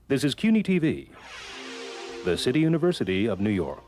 This is CUNY TV, the City University of New York.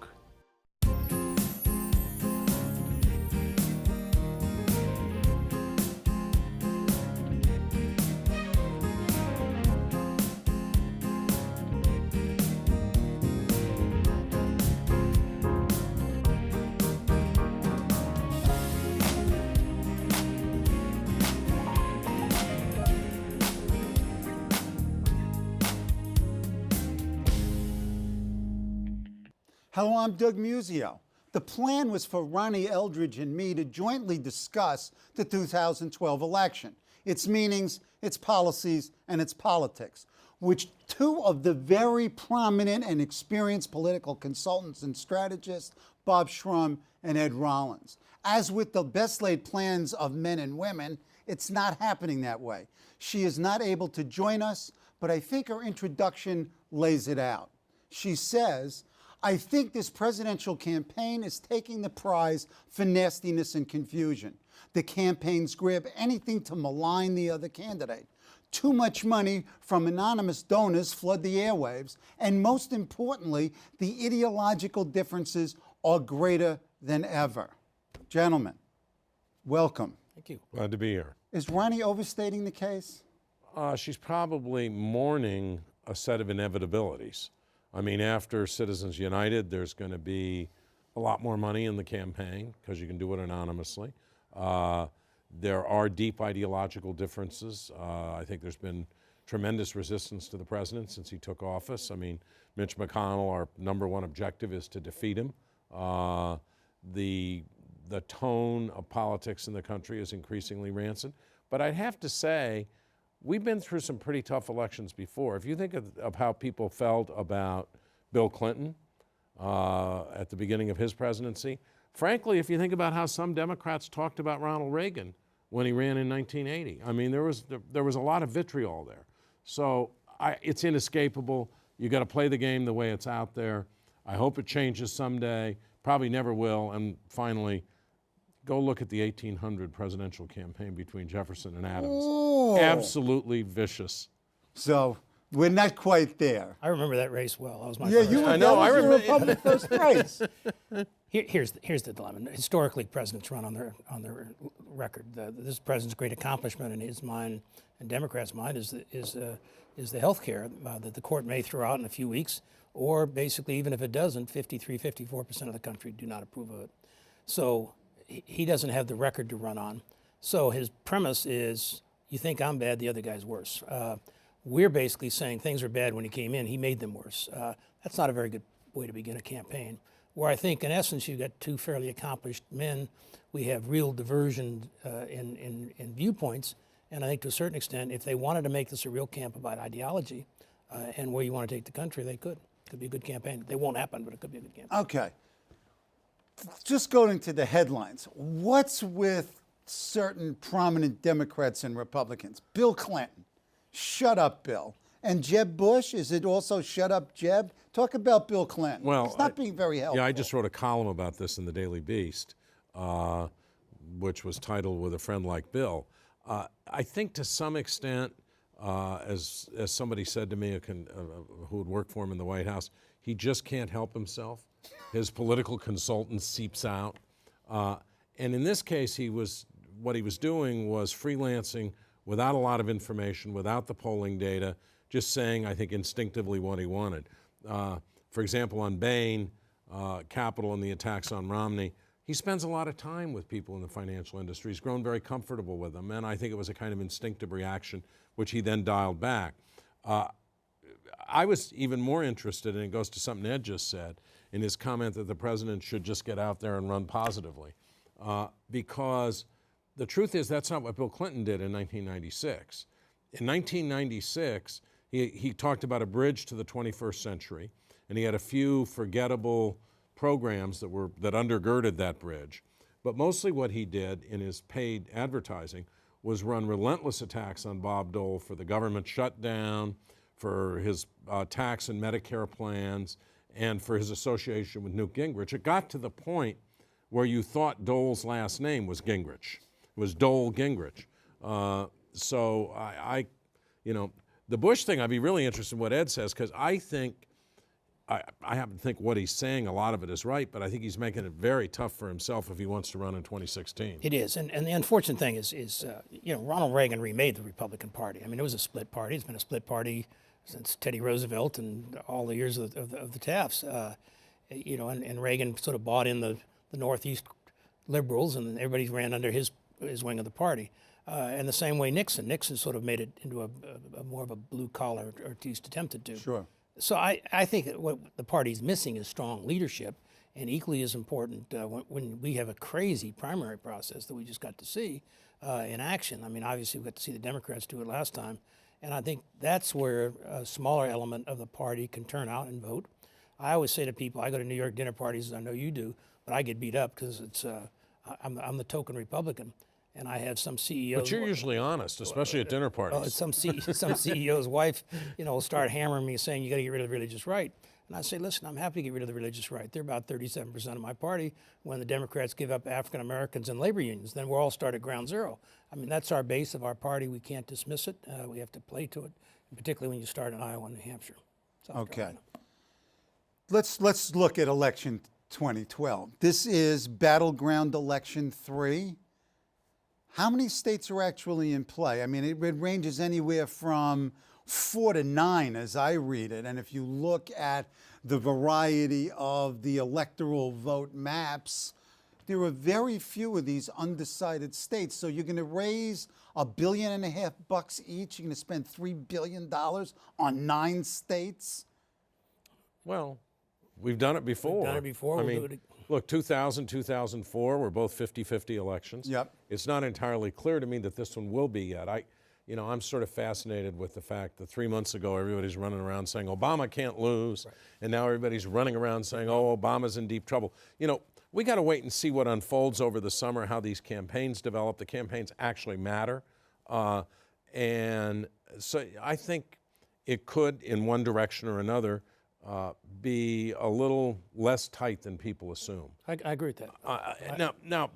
Hello, I'm Doug Muzzio. The plan was for Ronnie Eldridge and me to jointly discuss the 2012 election, its meanings, its policies, and its politics, which two of the very prominent and experienced political consultants and strategists, Bob Shrum and Ed Rollins. As with the best laid plans of men and women, it's not happening that way. She is not able to join us, but I think her introduction lays it out. She says, I think this presidential campaign is taking the prize for nastiness and confusion. The campaigns grab anything to malign the other candidate. Too much money from anonymous donors flood the airwaves, and most importantly, the ideological differences are greater than ever. Gentlemen, welcome. Thank you. Glad to be here. Is Ronnie overstating the case? She's probably mourning a set of inevitabilities. I mean, after Citizens United, there's going to be a lot more money in the campaign because you can do it anonymously. There are deep ideological differences. I think there's been tremendous resistance to the president since he took office. I mean, Mitch McConnell, our #1 objective is to defeat him. The tone of politics in the country is increasingly rancid. But I'd have to say, we've been through some pretty tough elections before. If you think of how people felt about Bill Clinton at the beginning of his presidency, frankly, if you think about how some Democrats talked about Ronald Reagan when he ran in 1980, I mean, there was a lot of vitriol there. So it's inescapable. You got to play the game the way it's out there. I hope it changes someday. Probably never will. And finally, go look at the 1800 presidential campaign between Jefferson and Adams. Ooh. Absolutely vicious. So we're not quite there. I remember that race well. That was my Yeah, first. you were, I know, that was I your remember- Republican first race. Here's the dilemma. Historically, presidents run on their record. This president's great accomplishment in his mind and Democrats' mind is the health care that the court may throw out in a few weeks, or basically, even if it doesn't, 54% of the country do not approve of it. So he doesn't have the record to run on. So his premise is, you think I'm bad, the other guy's worse. We're basically saying things are bad when he came in, he made them worse. That's not a very good way to begin a campaign. Where I think, in essence, you've got two fairly accomplished men. We have real diversion in viewpoints. And I think to a certain extent, if they wanted to make this a real camp about ideology and where you want to take the country, they could. It could be a good campaign. They won't happen, but it could be a good campaign. Okay. Just going to the headlines. What's with certain prominent Democrats and Republicans? Bill Clinton, shut up, Bill. And Jeb Bush, is it also shut up, Jeb? Talk about Bill Clinton. Well, it's not being very helpful. Yeah, I just wrote a column about this in the Daily Beast, which was titled "With a Friend Like Bill." I think to some extent, as somebody said to me who had worked for him in the White House, he just can't help himself. His political consultant seeps out. And in this case, what he was doing was freelancing without a lot of information, without the polling data, just saying, I think, instinctively what he wanted. For example, on Bain, Capital and the attacks on Romney, he spends a lot of time with people in the financial industry. He's grown very comfortable with them, and I think it was a kind of instinctive reaction, which he then dialed back. I was even more interested, and it goes to something Ed just said, in his comment that the president should just get out there and run positively. Because the truth is that's not what Bill Clinton did in 1996. In 1996, he talked about a bridge to the 21st century, and he had a few forgettable programs that undergirded that bridge. But mostly what he did in his paid advertising was run relentless attacks on Bob Dole for the government shutdown, for his tax and Medicare plans, and for his association with Newt Gingrich. It got to the point where you thought Dole's last name was Gingrich. It was Dole Gingrich. So The Bush thing, I'd be really interested in what Ed says, because I think, I happen to think what he's saying, a lot of it is right, but I think he's making it very tough for himself if he wants to run in 2016. It is, and the unfortunate thing is Ronald Reagan remade the Republican Party. I mean, it was a split party. It's been a split party since Teddy Roosevelt and all the years of the Tafts. And Reagan sort of bought in the Northeast liberals, and everybody ran under his wing of the party. And the same way Nixon sort of made it into a more of a blue collar, or at least attempted to. Sure. So I think that what the party's missing is strong leadership, and equally as important when we have a crazy primary process that we just got to see in action. I mean, obviously we got to see the Democrats do it last time, and I think that's where a smaller element of the party can turn out and vote. I always say to people, I go to New York dinner parties, as I know you do, but I get beat up because I'm the token Republican. And I have some CEOs. But you're usually honest, especially at dinner parties. Well, some CEO's wife, will start hammering me saying, you got to get rid of the religious right. And I say, listen, I'm happy to get rid of the religious right. They're about 37% of my party. When the Democrats give up African Americans and labor unions, then we'll all start at ground zero. I mean, that's our base of our party. We can't dismiss it. We have to play to it, particularly when you start in Iowa and New Hampshire. South Carolina. Let's look at election 2012. This is battleground election 3. How many states are actually in play? I mean, it ranges anywhere from 4 to 9 as I read it. And if you look at the variety of the electoral vote maps, there are very few of these undecided states. So you're going to raise $1.5 billion each. You're going to spend $3 billion on 9 states. Well, we've done it before. We've done it before. I We'll mean, do it again. Look, 2000, 2004 were both 50-50 elections. Yep. It's not entirely clear to me that this one will be yet. I'm sort of fascinated with the fact that 3 months ago everybody's running around saying Obama can't lose, right. And now everybody's running around saying, oh, Obama's in deep trouble. We got to wait and see what unfolds over the summer, how these campaigns develop. The campaigns actually matter. And so I think it could, in one direction or another, be a little less tight than people assume. I agree with that. Now,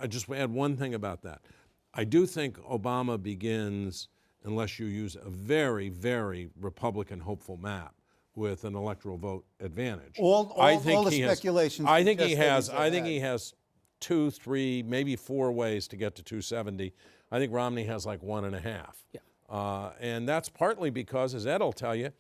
I just add one thing about that. I do think Obama begins, unless you use a very, very Republican hopeful map, with an electoral vote advantage. All the speculations. I think he has 2, 3, maybe 4 ways to get to 270. I think Romney has like 1.5. Yeah. And that's partly because, as Ed will tell you,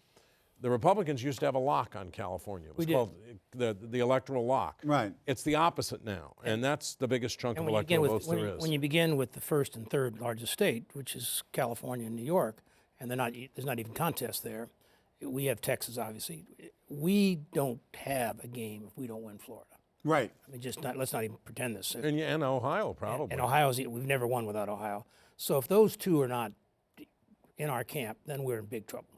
the Republicans used to have a lock on California. It was called the electoral lock. Right. It's the opposite now, and that's the biggest chunk of electoral votes there is. When you begin with the first and third largest state, which is California and New York, and there's not even contest there. We have Texas, obviously. We don't have a game if we don't win Florida. Right. I mean, let's not even pretend this. And Ohio, probably. And Ohio's, we've never won without Ohio. So if those two are not in our camp, then we're in big trouble.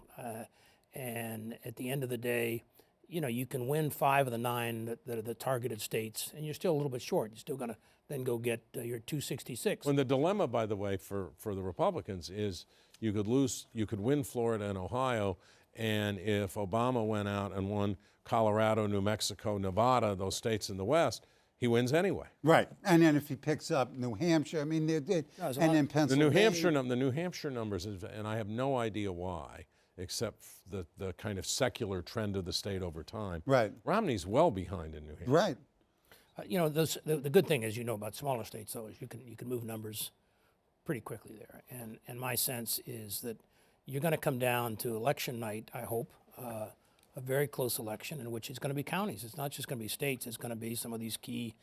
And at the end of the day, you can win 5 of the 9 that are the targeted states, and you're still a little bit short. You're still going to then go get your 266. When the dilemma, by the way, for the Republicans is you could win Florida and Ohio, and if Obama went out and won Colorado, New Mexico, Nevada, those states in the West, he wins anyway. Right, and then if he picks up New Hampshire, I mean, and then Pennsylvania. The New Hampshire numbers, and I have no idea why, except the kind of secular trend of the state over time. Right. Romney's well behind in New Hampshire. Right. The good thing, as you know about smaller states, though, is you can move numbers pretty quickly there. And my sense is that you're going to come down to election night, I hope, a very close election in which it's going to be counties. It's not just going to be states. It's going to be some of these key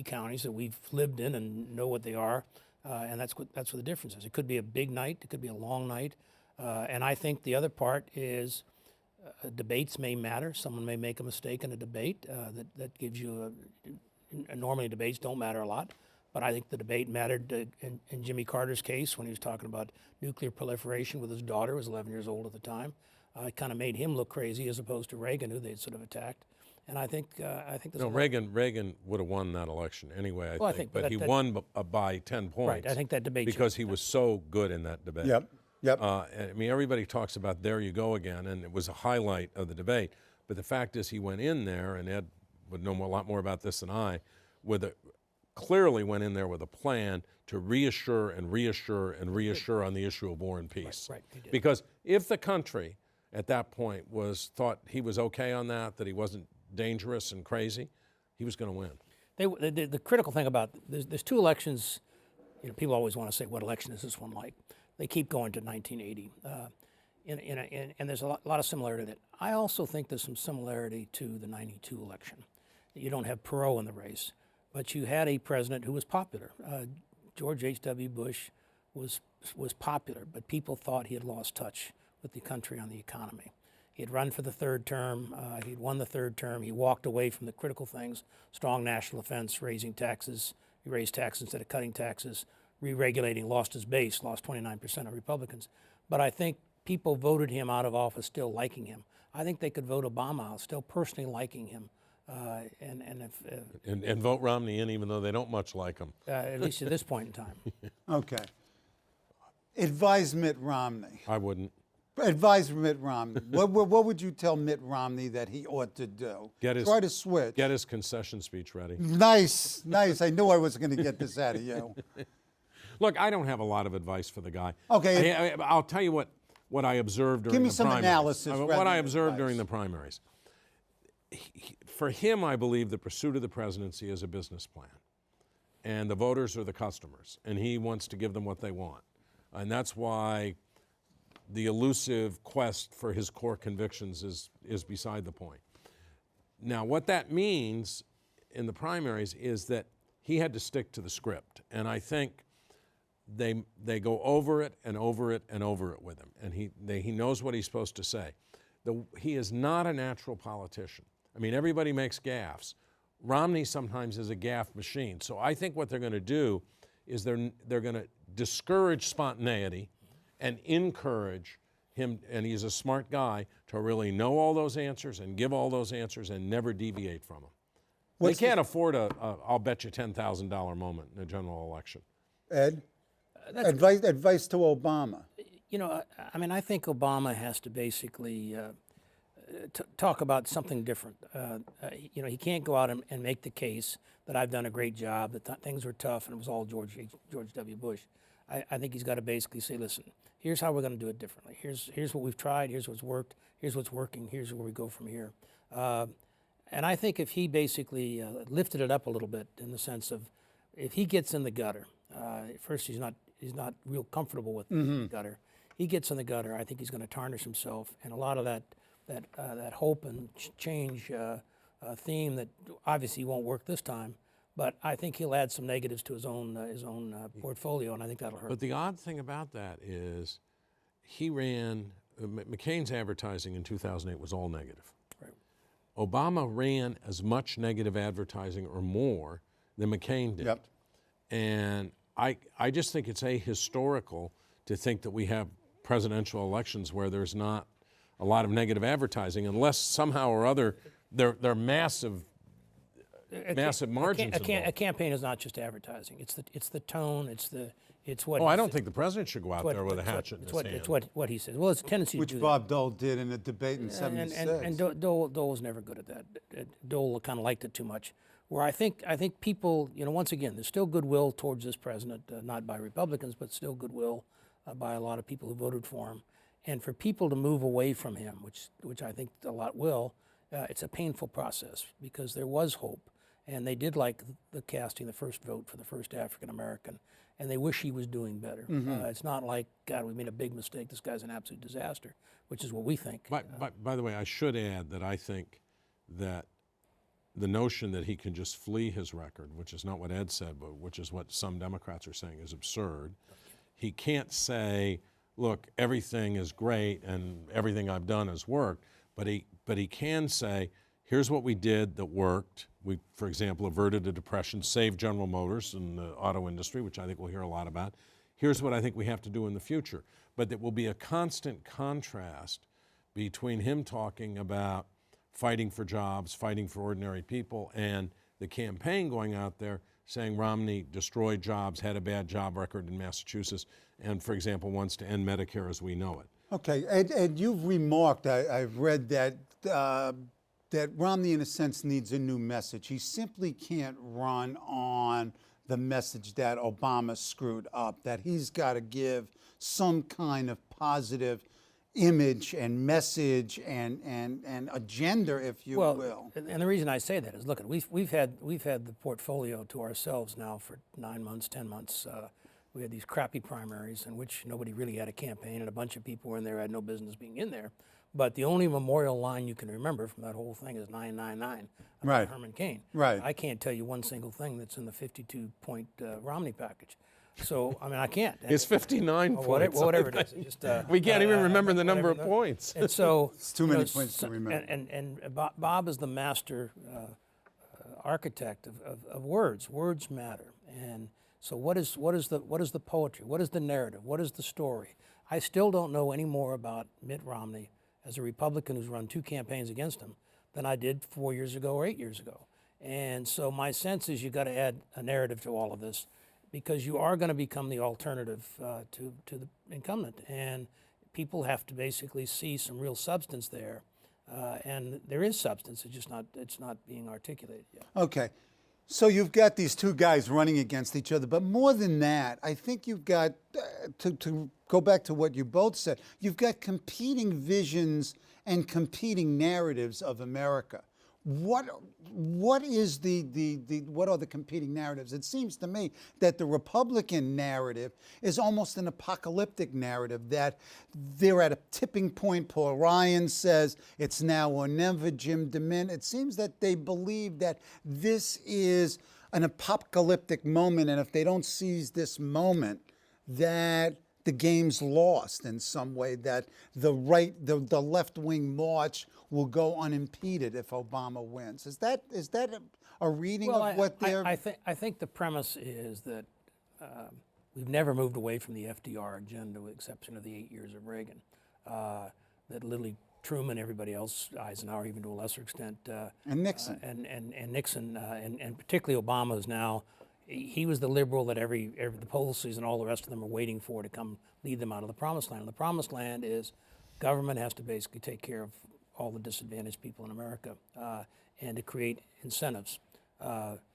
counties that we've lived in and know what they are. And that's what the difference is. It could be a big night. It could be a long night. And I think the other part is debates may matter. Someone may make a mistake in a debate that gives you normally debates don't matter a lot. But I think the debate mattered in Jimmy Carter's case when he was talking about nuclear proliferation with his daughter, who was 11 years old at the time. It kind of made him look crazy as opposed to Reagan, who they'd sort of attacked. And I think Reagan would have won that election anyway. I think, but he won by 10 points. Right. I think that debate because he was so good in that debate. Yep. I mean, everybody talks about there you go again, and it was a highlight of the debate. But the fact is, he went in there, and Ed would know a lot more about this than I, with a clearly went in there with a plan to reassure and reassure and reassure on the issue of war and peace. Right, he did. Because if the country at that point thought he was okay on that he wasn't dangerous and crazy, he was going to win. The critical thing about there's two elections. People always want to say, what election is this one like? They keep going to 1980. And there's a lot of similarity to that. I also think there's some similarity to the 92 election. You don't have Perot in the race, but you had a president who was popular. George H.W. Bush was popular, but people thought he had lost touch with the country on the economy. He had run for the third term. He'd won the third term. He walked away from the critical things: strong national defense, raising taxes. He raised taxes instead of cutting taxes, re-regulating, lost his base, lost 29% of Republicans. But I think people voted him out of office still liking him. I think they could vote Obama out still personally liking him. And vote Romney in even though they don't much like him. At least at this point in time. Okay. Advise Mitt Romney. I wouldn't. Advise Mitt Romney. What would you tell Mitt Romney that he ought to do? Try to switch. Get his concession speech ready. Nice, nice. I knew I was going to get this out of you. Look, I don't have a lot of advice for the guy. Okay. I'll tell you what I observed during the primaries. Give me some analysis. What I observed during the primaries. For him, I believe the pursuit of the presidency is a business plan. And the voters are the customers. And he wants to give them what they want. And that's why the elusive quest for his core convictions is beside the point. Now, what that means in the primaries is that he had to stick to the script. And I think they go over it and over it and over it with him. And he knows what he's supposed to say. He is not a natural politician. I mean, everybody makes gaffes. Romney sometimes is a gaffe machine. So I think what they're going to do is they're going to discourage spontaneity and encourage him, and he's a smart guy, to really know all those answers and give all those answers and never deviate from them. They can't afford a I'll bet you $10,000 moment in a general election. Ed? Advice to Obama. I mean, I think Obama has to basically talk about something different. He can't go out and make the case that I've done a great job, that things were tough and it was all George W. Bush. I think he's got to basically say, listen, here's how we're going to do it differently. Here's what we've tried. Here's what's worked. Here's what's working. Here's where we go from here. And I think if he basically lifted it up a little bit in the sense of, if he gets in the gutter, first he's not real comfortable with the gutter. He gets in the gutter, I think he's going to tarnish himself, and a lot of that hope and change theme that obviously won't work this time. But I think he'll add some negatives to his own portfolio, and I think that'll hurt. But the odd thing about that is he ran, McCain's advertising in 2008 was all negative. Right. Obama ran as much negative advertising or more than McCain did. Yep. And I just think it's ahistorical to think that we have presidential elections where there's not a lot of negative advertising, unless somehow or other they're massive margins. A campaign is not just advertising. It's the tone. It's what. Oh, I don't think the president should go out there with a hatchet in his hand. It's what he says. Well, it's a tendency to do Which Bob Dole did in a debate in '76. And Dole was never good at that. Dole kind of liked it too much. Where I think people, once again, there's still goodwill towards this president, not by Republicans, but still goodwill by a lot of people who voted for him. And for people to move away from him, which I think a lot will, it's a painful process because there was hope. And they did like the casting the first vote for the first African American, and they wish he was doing better. It's not like, God, we made a big mistake, this guy's an absolute disaster, which is what we think. By the way, I should add that I think that the notion that he can just flee his record, which is not what Ed said, but which is what some Democrats are saying, is absurd. He can't say, look, everything is great and everything I've done has worked, but he can say, here's what we did that worked. We, for example, averted a depression, saved General Motors and the auto industry, which I think we'll hear a lot about. Here's what I think we have to do in the future. But there will be a constant contrast between him talking about fighting for jobs, fighting for ordinary people, and the campaign going out there saying Romney destroyed jobs, had a bad job record in Massachusetts, and, for example, wants to end Medicare as we know it. Okay, and you've remarked, I've read that that Romney, in a sense, needs a new message. He simply can't run on the message that Obama screwed up, that he's got to give some kind of positive image and message and agenda, if you will. And the reason I say that is, look, we've had the portfolio to ourselves now for 9 months, 10 months. We had these crappy primaries in which nobody really had a campaign, and a bunch of people were in there who had no business being in there. But the only memorial line you can remember from that whole thing is 999 about Right. Herman Cain. Right. I can't tell you one single thing that's in the 52-point Romney package. So, I mean, I can't. It's 59 Or points. whatever it is. It just, we can't even remember the number of whatever. points. And so It's too many points to remember. And Bob is the master architect of words. Words matter. And so what is the poetry? What is the narrative? What is the story? I still don't know any more about Mitt Romney as a Republican who's run 2 campaigns against him than I did 4 years ago or 8 years ago. And so my sense is you've got to add a narrative to all of this, because you are going to become the alternative to the incumbent. And people have to basically see some real substance there. And there is substance, it's not being articulated yet. Okay. So you've got these 2 guys running against each other, but more than that, I think you've got, to go back to what you both said, you've got competing visions and competing narratives of America. What is what are the competing narratives? It seems to me that the Republican narrative is almost an apocalyptic narrative, that they're at a tipping point. Paul Ryan says it's now or never. Jim DeMint. It seems that they believe that this is an apocalyptic moment, and if they don't seize this moment, that the game's lost in some way, that the left-wing march will go unimpeded if Obama wins. Is that a reading of what they're... I think the premise is that we've never moved away from the FDR agenda, with the exception of the 8 years of Reagan. That literally Truman, everybody else, Eisenhower, even to a lesser extent, and Nixon. And Nixon, and particularly Obama, is now... He was the liberal that the policies and all the rest of them are waiting for to come lead them out of the promised land. And the promised land is government has to basically take care of all the disadvantaged people in America and to create incentives.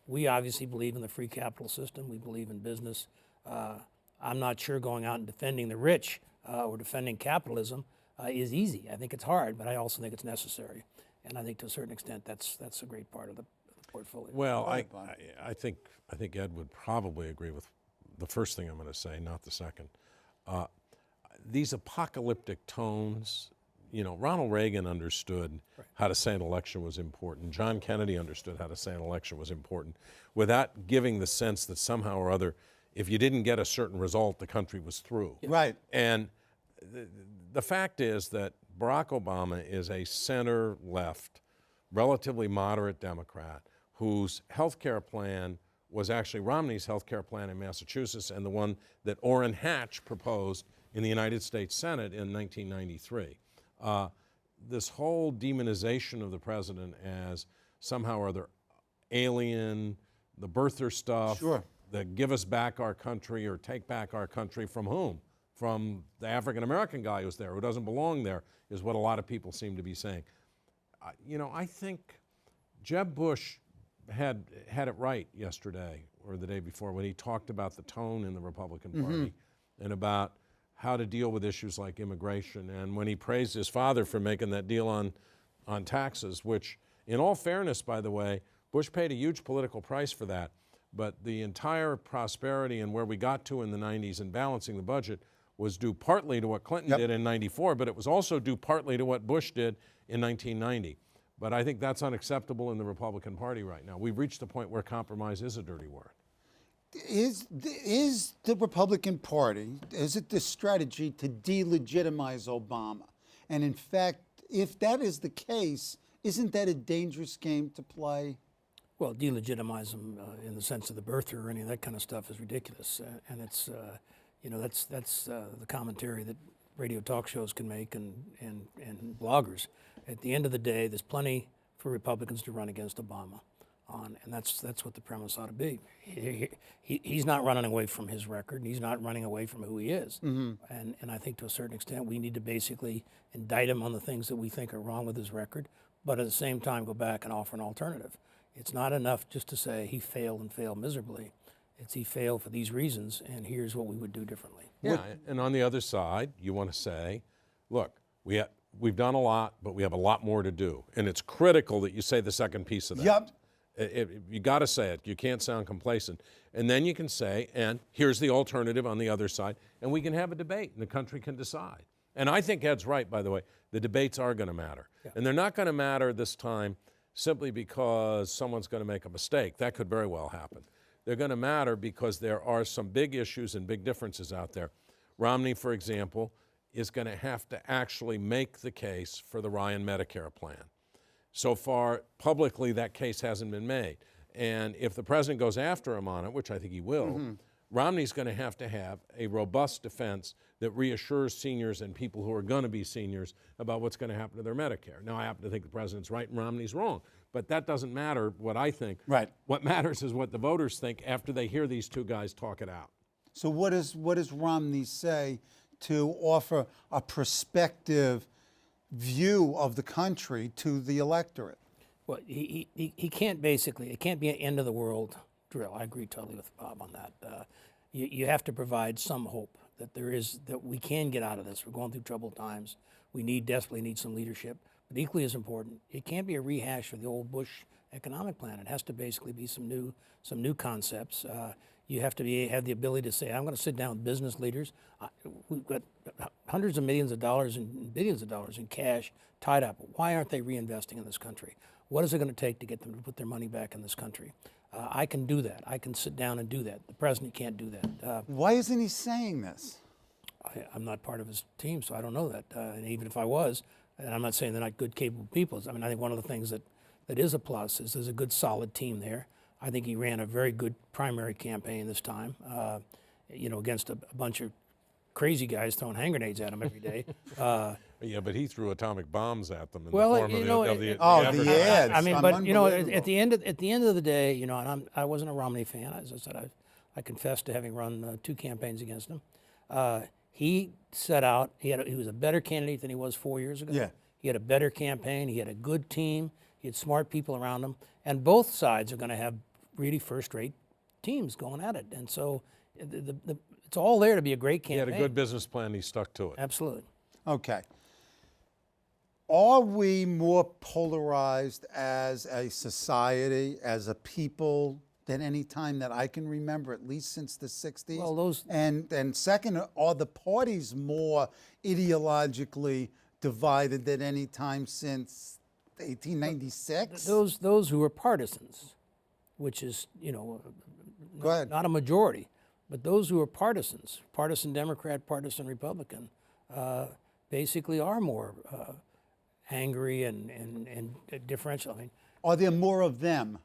We obviously believe in the free capital system. We believe in business. I'm not sure going out and defending the rich or defending capitalism is easy. I think it's hard, but I also think it's necessary. And I think to a certain extent that's a great part of the portfolio. Well, I think Ed would probably agree with the first thing I'm going to say, not the second. These apocalyptic tones, Ronald Reagan understood how to say an election was important. John Kennedy understood how to say an election was important, without giving the sense that somehow or other, if you didn't get a certain result, the country was through. Right. And the fact is that Barack Obama is a center-left, relatively moderate Democrat whose health care plan was actually Romney's health care plan in Massachusetts and the one that Orrin Hatch proposed in the United States Senate in 1993. This whole demonization of the president as somehow or other alien, the birther stuff, Sure. that give us back our country or take back our country from whom? From the African-American guy who's there, who doesn't belong there, is what a lot of people seem to be saying. I think Jeb Bush had it right yesterday or the day before when he talked about the tone in the Republican Party and about how to deal with issues like immigration, and when he praised his father for making that deal on taxes, which, in all fairness, by the way, Bush paid a huge political price for that, but the entire prosperity and where we got to in the 90s and balancing the budget was due partly to what Clinton did in 94, but it was also due partly to what Bush did in 1990. But I think that's unacceptable in the Republican Party right now. We've reached the point where compromise is a dirty word. Is the Republican Party, is it the strategy to delegitimize Obama? And in fact, if that is the case, isn't that a dangerous game to play? Well, delegitimize them in the sense of the birther or any of that kind of stuff is ridiculous. And it's, that's the commentary that radio talk shows can make and bloggers. At the end of the day, there's plenty for Republicans to run against Obama on, and that's what the premise ought to be. He's not running away from his record, and he's not running away from who he is. And I think to a certain extent we need to basically indict him on the things that we think are wrong with his record, but at the same time go back and offer an alternative. It's not enough just to say he failed and failed miserably. It's he failed for these reasons, and here's what we would do differently. Yeah, and on the other side, you want to say, look, we've done a lot, but we have a lot more to do. And it's critical that you say the second piece of that. Yep. You got to say it. You can't sound complacent. And then you can say, and here's the alternative on the other side, and we can have a debate, and the country can decide. And I think Ed's right, by the way. The debates are going to matter. Yeah. And they're not going to matter this time simply because someone's going to make a mistake. That could very well happen. They're going to matter because there are some big issues and big differences out there. Romney, for example, is going to have to actually make the case for the Ryan Medicare plan. So far, publicly, that case hasn't been made. And if the president goes after him on it, which I think he will, Romney's going to have a robust defense that reassures seniors and people who are going to be seniors about what's going to happen to their Medicare. Now, I happen to think the president's right and Romney's wrong, but that doesn't matter what I think. Right. What matters is what the voters think after they hear these two guys talk it out. So what does Romney say to offer a prospective view of the country to the electorate? Well, he can't basically, it can't be an end of the world drill. I agree totally with Bob on that. You have to provide some hope that we can get out of this. We're going through troubled times. We desperately need some leadership. But equally as important, it can't be a rehash of the old Bush economic plan. It has to basically be some new concepts. You have to have the ability to say, I'm going to sit down with business leaders. We've got hundreds of millions of dollars and billions of dollars in cash tied up. Why aren't they reinvesting in this country? What is it going to take to get them to put their money back in this country? I can do that. I can sit down and do that. The president can't do that. Why isn't he saying this? I'm not part of his team, so I don't know that. And even if I was, and I'm not saying they're not good, capable people. I mean, I think one of the things that is a plus is there's a good, solid team there. I think he ran a very good primary campaign this time, against a bunch of crazy guys throwing hand grenades at him every day. Yeah, but he threw atomic bombs at them in Well, the form you of know, the the ads. I mean, but unbelievable. at the end of the day, and I wasn't a Romney fan. As I said, I confess to having run 2 campaigns against him. He set out. He was a better candidate than he was 4 years ago. Yeah. He had a better campaign. He had a good team. He had smart people around him, and both sides are going to have really first-rate teams going at it. And so, it's all there to be a great campaign. He had a good business plan. He stuck to it. Absolutely. Okay. Are we more polarized as a society, as a people, than any time that I can remember, at least since the 60s? Well, and second, are the parties more ideologically divided than any time since 1896? Those who are partisans, which is, Go ahead. not a majority, but those who are partisans, partisan Democrat, partisan Republican, basically are more angry and differential. I mean, Are there more of them,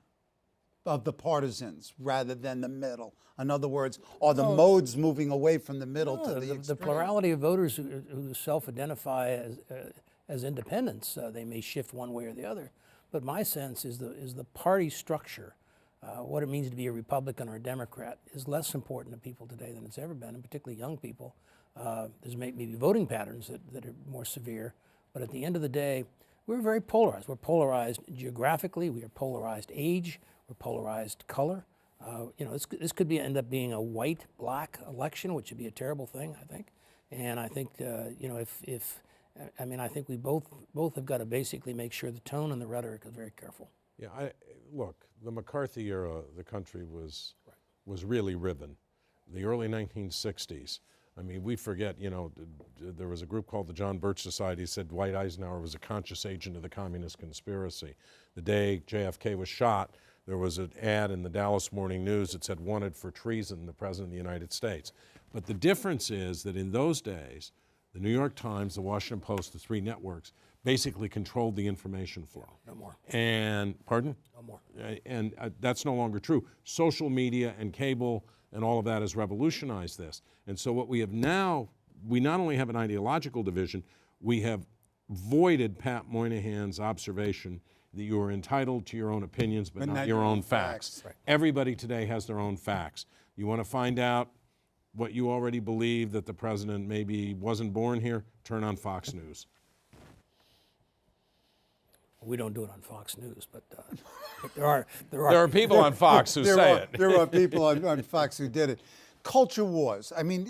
of the partisans, rather than the middle? In other words, are the modes moving away from the middle to the extreme? the plurality of voters who self-identify as independents, they may shift one way or the other. But my sense is the party structure, what it means to be a Republican or a Democrat, is less important to people today than it's ever been, and particularly young people. There's maybe voting patterns that are more severe, but at the end of the day, we're very polarized. We're polarized geographically. We are polarized age. We're polarized color. This could end up being a white-black election, which would be a terrible thing, I think. And I think, I think we both have got to basically make sure the tone and the rhetoric is very careful. Yeah, look, the McCarthy era, the country was really riven. The early 1960s. I mean, we forget, there was a group called the John Birch Society said Dwight Eisenhower was a conscious agent of the communist conspiracy. The day JFK was shot, there was an ad in the Dallas Morning News that said, wanted for treason, the President of the United States. But the difference is that in those days, the New York Times, the Washington Post, the 3 networks, basically controlled the information flow. No more. And, pardon? No more. And that's no longer true. Social media and cable and all of that has revolutionized this. And so what we have now, we not only have an ideological division, we have voided Pat Moynihan's observation that you are entitled to your own opinions but not your own facts. Right. Everybody today has their own facts. You want to find out what you already believe, that the president maybe wasn't born here, turn on Fox News. We don't do it on Fox News, but there are There are people on Fox who say it. There are people on Fox who did it. Culture wars. I mean,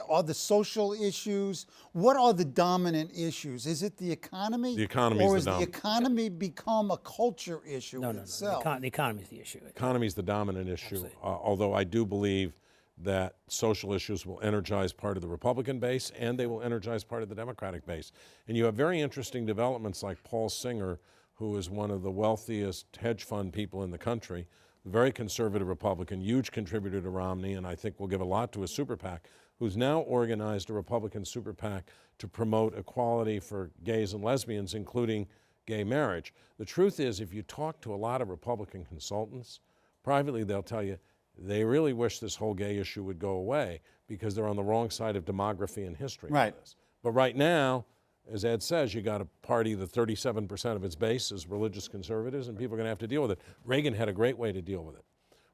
are the social issues? What are the dominant issues? Is it the economy? The economy is or the has the dominant. economy become a culture issue itself? The economy is the issue. Economy is the dominant issue, although I do believe that social issues will energize part of the Republican base and they will energize part of the Democratic base. And you have very interesting developments like Paul Singer, who is one of the wealthiest hedge fund people in the country, very conservative Republican, huge contributor to Romney, and I think will give a lot to his super PAC, who's now organized a Republican super PAC to promote equality for gays and lesbians, including gay marriage. The truth is, if you talk to a lot of Republican consultants, privately they'll tell you they really wish this whole gay issue would go away because they're on the wrong side of demography and history. Right. But right now, as Ed says, you got a party that 37% of its base is religious conservatives, and people are going to have to deal with it. Reagan had a great way to deal with it,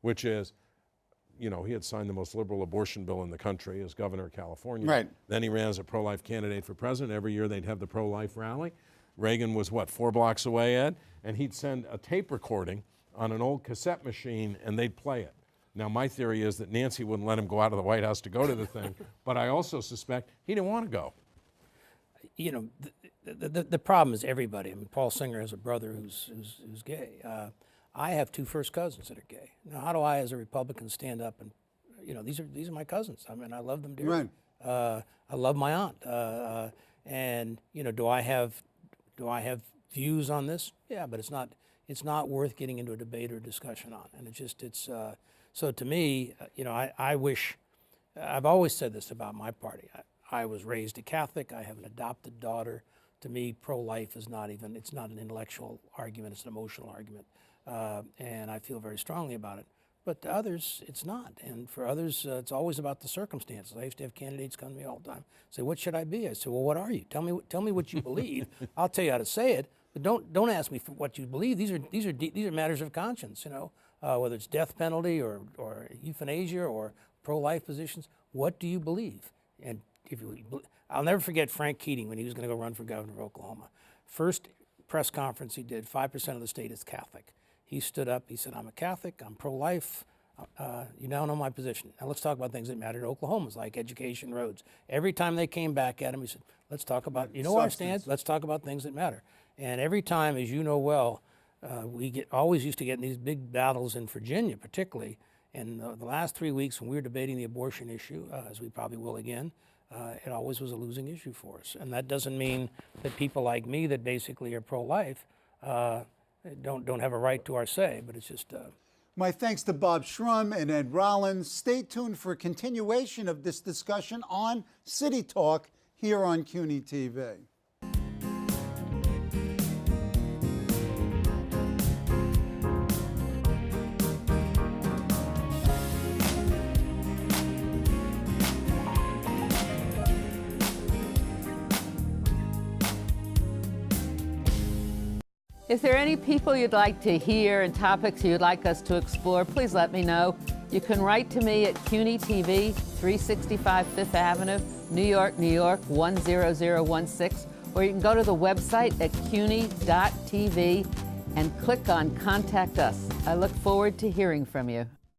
which is, you know, he had signed the most liberal abortion bill in the country as governor of California. Right. Then he ran as a pro-life candidate for president. Every year they'd have the pro-life rally. Reagan was, what, 4 blocks away, Ed? And he'd send a tape recording on an old cassette machine, and they'd play it. Now, my theory is that Nancy wouldn't let him go out of the White House to go to the thing, but I also suspect he didn't want to go. You know, the problem is everybody. I mean, Paul Singer has a brother who's gay. I have 2 first cousins that are gay. Now, how do I, as a Republican, stand up and, you know, these are my cousins. I mean, I love them dearly. Right. I love my aunt. And you know, do I have views on this? Yeah, but it's not worth getting into a debate or discussion on. And so to me, you know, I wish. I've always said this about my party. I was raised a Catholic. I have an adopted daughter. To me, pro-life is it's not an intellectual argument, it's an emotional argument. And I feel very strongly about it. But to others, it's not. And for others, it's always about the circumstances. I used to have candidates come to me all the time, say, what should I be? I say, well, what are you? Tell me what you believe. I'll tell you how to say it, but don't ask me for what you believe. These are matters of conscience, you know, whether it's death penalty or euthanasia or pro-life positions. What do you believe? And I'll never forget Frank Keating when he was going to go run for governor of Oklahoma. First press conference he did, 5% of the state is Catholic. He stood up, he said, I'm a Catholic, I'm pro-life, you now know my position. Now let's talk about things that matter to Oklahomans, like education, roads. Every time they came back at him, he said, let's talk about, you know our stance, let's talk about things that matter. And every time, as you know well, we always used to get in these big battles in Virginia, particularly. And the last 3 weeks when we were debating the abortion issue, as we probably will again, it always was a losing issue for us. And that doesn't mean that people like me that basically are pro-life don't have a right to our say, but it's just... My thanks to Bob Shrum and Ed Rollins. Stay tuned for a continuation of this discussion on City Talk here on CUNY TV. If there are any people you'd like to hear and topics you'd like us to explore, please let me know. You can write to me at CUNY TV, 365 Fifth Avenue, New York, New York, 10016, or you can go to the website at cuny.tv and click on Contact Us. I look forward to hearing from you.